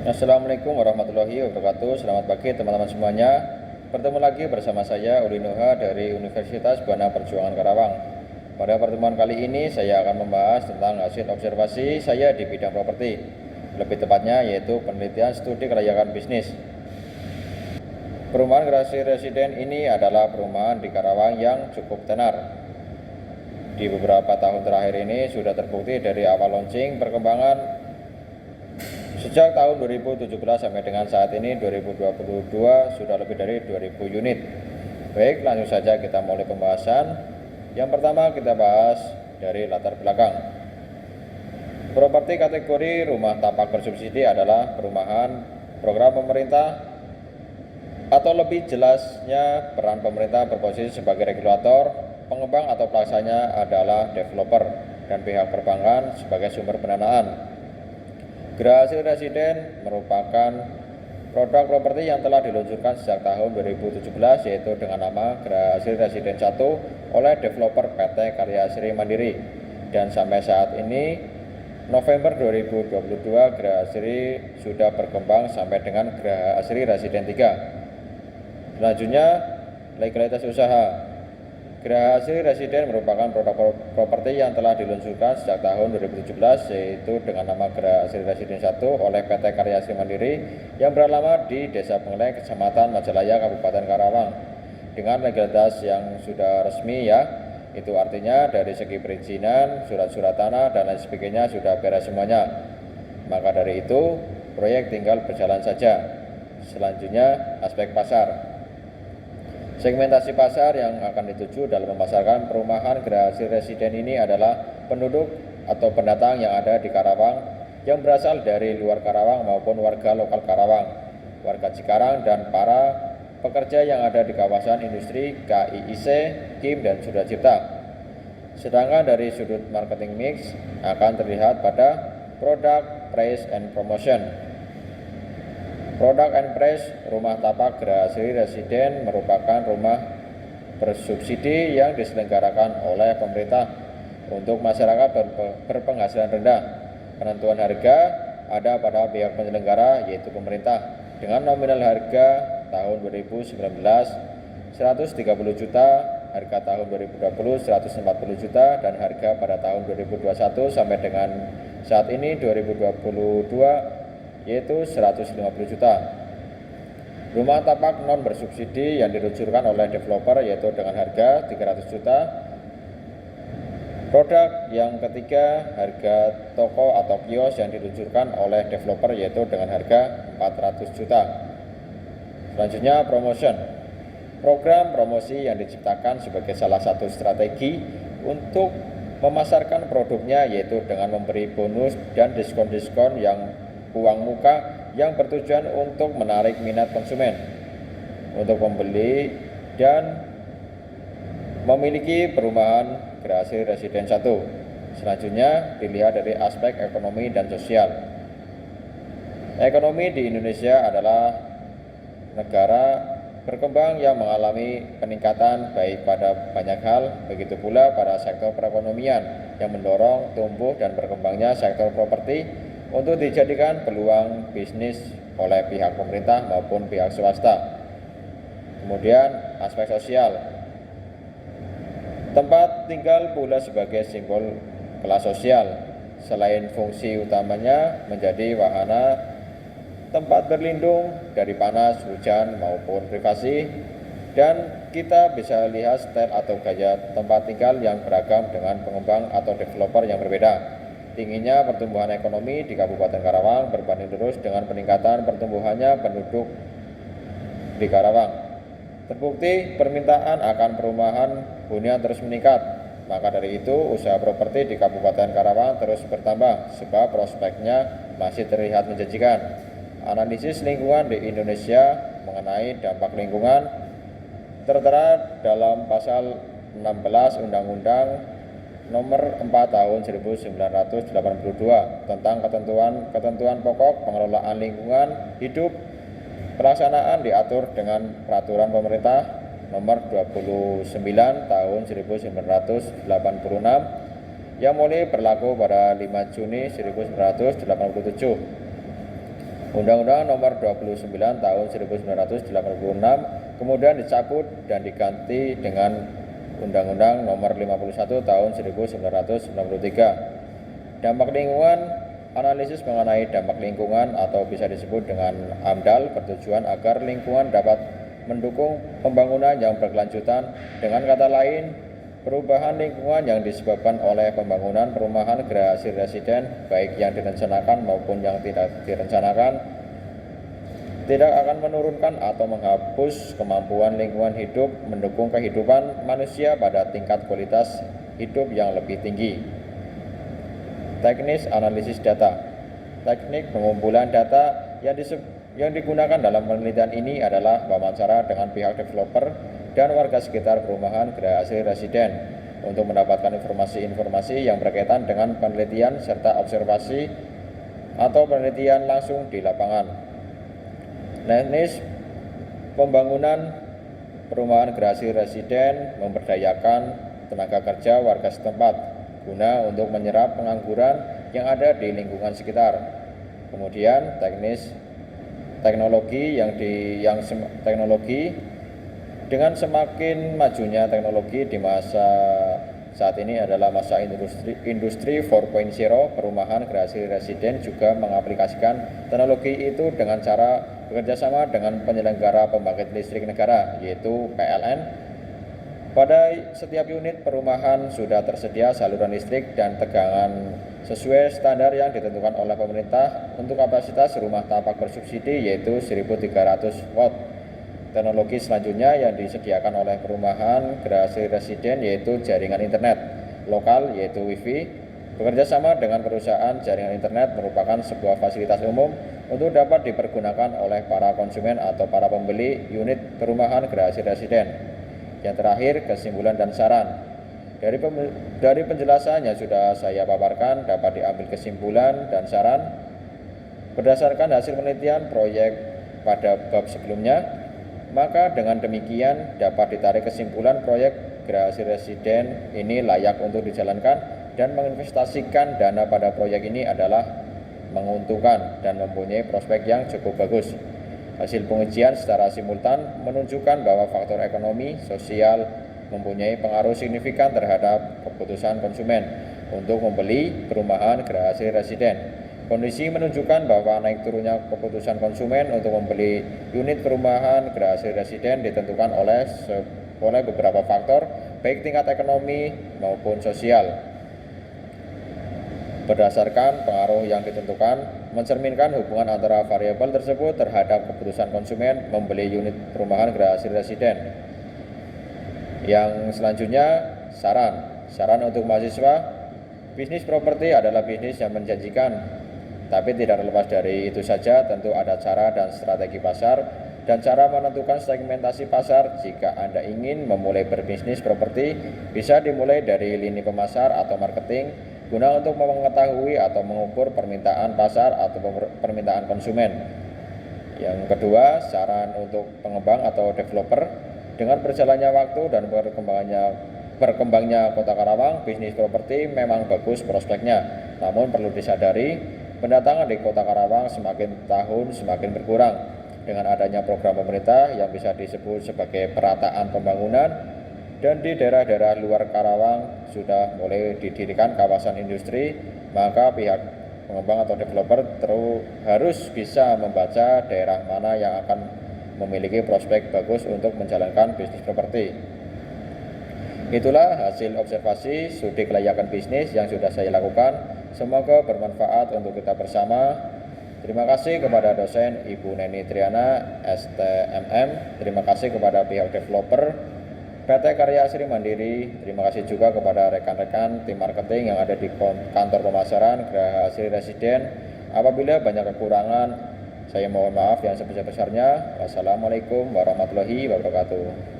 Assalamualaikum warahmatullahi wabarakatuh. Selamat pagi teman-teman semuanya. Bertemu lagi bersama saya Uli Nuha dari Universitas Buana Perjuangan Karawang. Pada pertemuan kali ini saya akan membahas tentang hasil observasi saya di bidang properti. Lebih tepatnya yaitu penelitian studi kelayakan bisnis. Perumahan Gerasi Residen ini adalah perumahan di Karawang yang cukup tenar. Di beberapa tahun terakhir ini sudah terbukti dari awal launching perkembangan sejak tahun 2017 sampai dengan saat ini 2022 sudah lebih dari 2000 unit. Baik, langsung saja kita mulai pembahasan. Yang pertama kita bahas dari latar belakang. Properti kategori rumah tapak bersubsidi adalah perumahan program pemerintah, atau lebih jelasnya peran pemerintah berposisi sebagai regulator. Pengembang atau pelaksana adalah developer dan pihak perbankan sebagai sumber pendanaan. Gerasi Residen merupakan produk properti yang telah diluncurkan sejak tahun 2017 yaitu dengan nama Gerasi Residen 1 oleh developer PT Karya Asri Mandiri, dan sampai saat ini November 2022 Gerasi sudah berkembang sampai dengan Gerasi Residen 3. Selanjutnya, legalitas usaha. Gerasi Residen merupakan produk properti yang telah diluncurkan sejak tahun 2017 yaitu dengan nama Gerasi Residen 1 oleh PT Karya Asri Mandiri yang beralamat di Desa Pengeleng, Kecamatan Majalaya, Kabupaten Karawang, dengan legalitas yang sudah resmi ya. Itu artinya dari segi perizinan, surat-surat tanah dan lain sebagainya sudah beres semuanya. Maka dari itu proyek tinggal berjalan saja. Selanjutnya aspek pasar. Segmentasi pasar yang akan dituju dalam memasarkan perumahan Gerasi Residen ini adalah penduduk atau pendatang yang ada di Karawang yang berasal dari luar Karawang maupun warga lokal Karawang, warga Cikarang, dan para pekerja yang ada di kawasan industri KIIC, KIM, dan Sudha Cipta. Sedangkan dari sudut marketing mix akan terlihat pada produk, price, and promotion. Produk and price rumah tapak Gerasi Residen merupakan rumah bersubsidi yang diselenggarakan oleh pemerintah untuk masyarakat berpenghasilan rendah. Penentuan harga ada pada pihak penyelenggara yaitu pemerintah dengan nominal harga tahun 2019 130 juta, harga tahun 2020 140 juta, dan harga pada tahun 2021 sampai dengan saat ini 2022 yaitu 150 juta. Rumah tapak non bersubsidi yang diluncurkan oleh developer yaitu dengan harga 300 juta. Produk yang ketiga, harga toko atau kios yang diluncurkan oleh developer yaitu dengan harga 400 juta. Selanjutnya promotion. Program promosi yang diciptakan sebagai salah satu strategi untuk memasarkan produknya yaitu dengan memberi bonus dan diskon-diskon yang uang muka yang bertujuan untuk menarik minat konsumen untuk membeli dan memiliki perumahan Gerasi Residen 1. Selanjutnya dilihat dari aspek ekonomi dan sosial. Ekonomi di Indonesia adalah negara berkembang yang mengalami peningkatan baik pada banyak hal, begitu pula pada sektor perekonomian yang mendorong tumbuh dan berkembangnya sektor properti untuk dijadikan peluang bisnis oleh pihak pemerintah maupun pihak swasta. Kemudian aspek sosial. Tempat tinggal pula sebagai simbol kelas sosial. Selain fungsi utamanya menjadi wahana tempat berlindung dari panas, hujan maupun privasi, dan kita bisa lihat style atau gaya tempat tinggal yang beragam dengan pengembang atau developer yang berbeda. Tingginya pertumbuhan ekonomi di Kabupaten Karawang berbanding lurus dengan peningkatan pertumbuhannya penduduk di Karawang. Terbukti permintaan akan perumahan hunian terus meningkat. Maka dari itu usaha properti di Kabupaten Karawang terus bertambah sebab prospeknya masih terlihat menjanjikan. Analisis lingkungan di Indonesia mengenai dampak lingkungan tertera dalam pasal 16 Undang-Undang Nomor 4 Tahun 1982 tentang ketentuan pokok pengelolaan lingkungan hidup. Pelaksanaan diatur dengan Peraturan Pemerintah Nomor 29 Tahun 1986 yang mulai berlaku pada 5 Juni 1987. Undang-Undang Nomor 29 Tahun 1986 kemudian dicabut dan diganti dengan Undang-Undang Nomor 51 Tahun 1993. Dampak lingkungan, analisis mengenai dampak lingkungan atau bisa disebut dengan AMDAL bertujuan agar lingkungan dapat mendukung pembangunan yang berkelanjutan. Dengan kata lain, perubahan lingkungan yang disebabkan oleh pembangunan perumahan gerasi residen, baik yang direncanakan maupun yang tidak direncanakan, tidak akan menurunkan atau menghapus kemampuan lingkungan hidup mendukung kehidupan manusia pada tingkat kualitas hidup yang lebih tinggi. Teknis analisis data. Teknik pengumpulan data yang digunakan dalam penelitian ini adalah wawancara dengan pihak developer dan warga sekitar perumahan gerasi residen untuk mendapatkan informasi-informasi yang berkaitan dengan penelitian serta observasi atau penelitian langsung di lapangan. Teknis pembangunan perumahan gerasi residen memberdayakan tenaga kerja warga setempat guna untuk menyerap pengangguran yang ada di lingkungan sekitar. Kemudian teknologi dengan semakin majunya teknologi di masa saat ini adalah masa industri 4.0, perumahan gerasi residen juga mengaplikasikan teknologi itu dengan cara bekerjasama dengan penyelenggara pembangkit listrik negara, yaitu PLN. Pada setiap unit perumahan sudah tersedia saluran listrik dan tegangan sesuai standar yang ditentukan oleh pemerintah untuk kapasitas rumah tapak bersubsidi, yaitu 1.300 watt. Teknologi selanjutnya yang disediakan oleh perumahan gerasi residen yaitu jaringan internet lokal, yaitu Wi-Fi. Bekerjasama dengan perusahaan jaringan internet merupakan sebuah fasilitas umum untuk dapat dipergunakan oleh para konsumen atau para pembeli unit perumahan gerasi residen. Yang terakhir, kesimpulan dan saran. Dari penjelasan yang sudah saya paparkan dapat diambil kesimpulan dan saran berdasarkan hasil penelitian proyek pada bab sebelumnya. Maka dengan demikian dapat ditarik kesimpulan proyek gerasi residen ini layak untuk dijalankan dan menginvestasikan dana pada proyek ini adalah menguntungkan dan mempunyai prospek yang cukup bagus. Hasil pengujian secara simultan menunjukkan bahwa faktor ekonomi, sosial mempunyai pengaruh signifikan terhadap keputusan konsumen untuk membeli perumahan gerasi residen. Kondisi menunjukkan bahwa naik turunnya keputusan konsumen untuk membeli unit perumahan gerasi residen ditentukan oleh beberapa faktor, baik tingkat ekonomi maupun sosial. Berdasarkan pengaruh yang ditentukan, mencerminkan hubungan antara variabel tersebut terhadap keputusan konsumen membeli unit perumahan gerasi residen. Yang selanjutnya, saran untuk mahasiswa. Bisnis properti adalah bisnis yang menjanjikan, tapi tidak terlepas dari itu saja tentu ada cara dan strategi pasar dan cara menentukan segmentasi pasar. Jika Anda ingin memulai berbisnis properti, bisa dimulai dari lini pemasar atau marketing guna untuk mengetahui atau mengukur permintaan pasar atau permintaan konsumen. Yang kedua, saran untuk pengembang atau developer. Dengan berjalannya waktu dan berkembangnya Kota Karawang, bisnis properti memang bagus prospeknya. Namun perlu disadari, pendatangan di Kota Karawang semakin tahun semakin berkurang. Dengan adanya program pemerintah yang bisa disebut sebagai perataan pembangunan, dan di daerah-daerah luar Karawang sudah mulai didirikan kawasan industri, maka pihak pengembang atau developer harus bisa membaca daerah mana yang akan memiliki prospek bagus untuk menjalankan bisnis properti. Itulah hasil observasi studi kelayakan bisnis yang sudah saya lakukan. Semoga bermanfaat untuk kita bersama. Terima kasih kepada dosen Ibu Neni Triana, STMM. Terima kasih kepada pihak developer PT Karya Asri Mandiri. Terima kasih juga kepada rekan-rekan tim marketing yang ada di kantor pemasaran Geraha Asri Residen. Apabila banyak kekurangan, saya mohon maaf yang sebesar-besarnya. Wassalamualaikum warahmatullahi wabarakatuh.